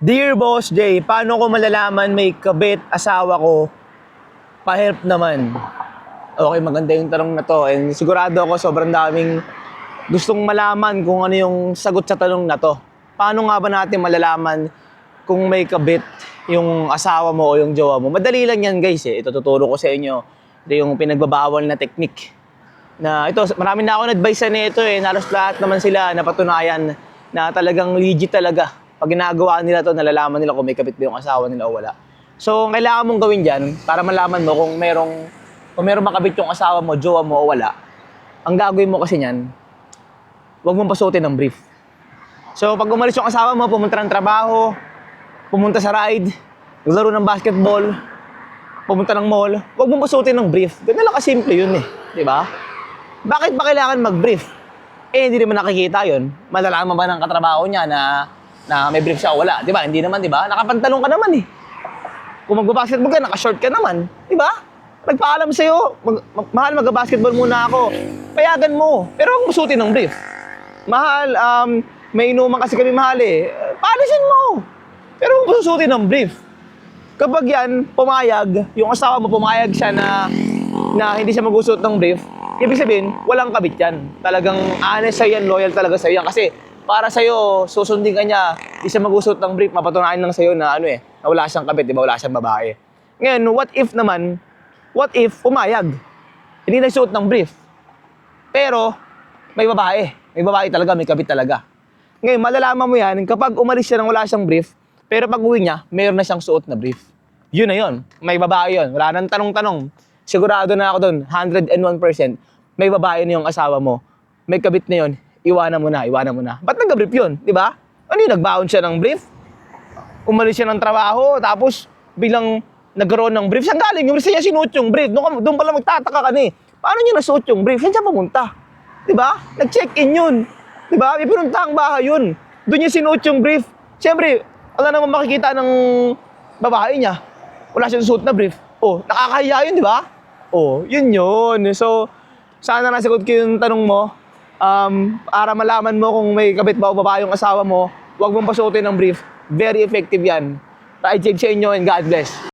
Dear Boss Jay, paano ko malalaman may kabit asawa ko? Pa-help naman. Okay, maganda yung tanong na to. And sigurado ako sobrang daming gustong malaman kung ano yung sagot sa tanong na to. Paano nga ba natin malalaman kung may kabit yung asawa mo o yung jowa mo? Madali lang yan guys eh. Ito tuturo ko sa inyo. Ito yung pinagbabawal na technique. Na ito, marami na ako na-advise na ito eh. Halos lahat naman sila napatunayan na talagang legit talaga. Pag ginagawa nila to, nalalaman nila kung may kabit ba yung asawa nila o wala. So, ang kailangan mong gawin dyan, para malaman mo kung merong makabit yung asawa mo, jowa mo o wala, ang gagawin mo kasi niyan, huwag mong pasuotin ng brief. So, pag umalis yung asawa mo, pumunta ng trabaho, pumunta sa ride, naglaro ng basketball, pumunta ng mall, huwag mong pasuotin ng brief. Ganun lang kasimple yun eh. Di ba? Bakit ba kailangan mag-brief? Eh, hindi naman nakikita yun. Malalaman ba ng katrabaho niya na may brief siya o wala? Di ba? Hindi naman, di ba? Nakapantalong ka naman eh. Kung magbabasketball ka, nakashort ka naman. Di ba? Nagpaalam sa'yo, mahal, magbabasketball muna ako. Payagan mo. Pero huwag musutin ng brief. Mahal, may inuman kasi kami mahal eh. Paalisin mo. Pero huwag musutin ng brief. Kapag yan, pumayag, yung asawa mo pumayag siya na hindi siya mag-usot ng brief, ibig sabihin, walang kabit yan. Talagang honest sa'yo yan, loyal talaga sa'yo yan. Kasi para sa'yo, susundin ka niya, di siya mag-usot ng brief, mapatunayan lang sa'yo na na wala siyang kabit, di ba? Wala siyang babae. Ngayon, what if pumayag? Hindi nagsuot ng brief. Pero, may babae. May babae talaga, may kabit talaga. Ngayon, malalaman mo yan kapag umalis siya nang wala siyang brief, pero pag uwi niya, mayroon na siyang suot na brief. Yun na yun. May babae yun. Wala nang tanong-tanong. Sigurado na ako doon, 101%. May babae na yung asawa mo. May kabit na yun. Iwanan mo na. Ba't nag-brief yun? Di ba? Ano yun? Nagbaon siya ng brief? Umalis siya ng trabaho, tapos bilang nagkaroon ng brief. Saan galing? Yung niya sinuot yung brief. Doon pala magtataka ka na eh. Paano niya nasuot yung brief? Saan siya pumunta? Di ba? Nag-check-in yun. Di ba? May pinunta ang bahay yun. Doon niya sinuot yung brief. Siyempre, wala naman makikita ng babae niya. Wala siyang suot na brief. Oh, nakakahiya yun, di ba? Oh, yun. So, sana nasagot ko yung tanong mo. Para malaman mo kung may kabit ba o babae yung asawa mo, huwag mong pasuotin ng brief. Very effective yan. I check sa inyo and God bless.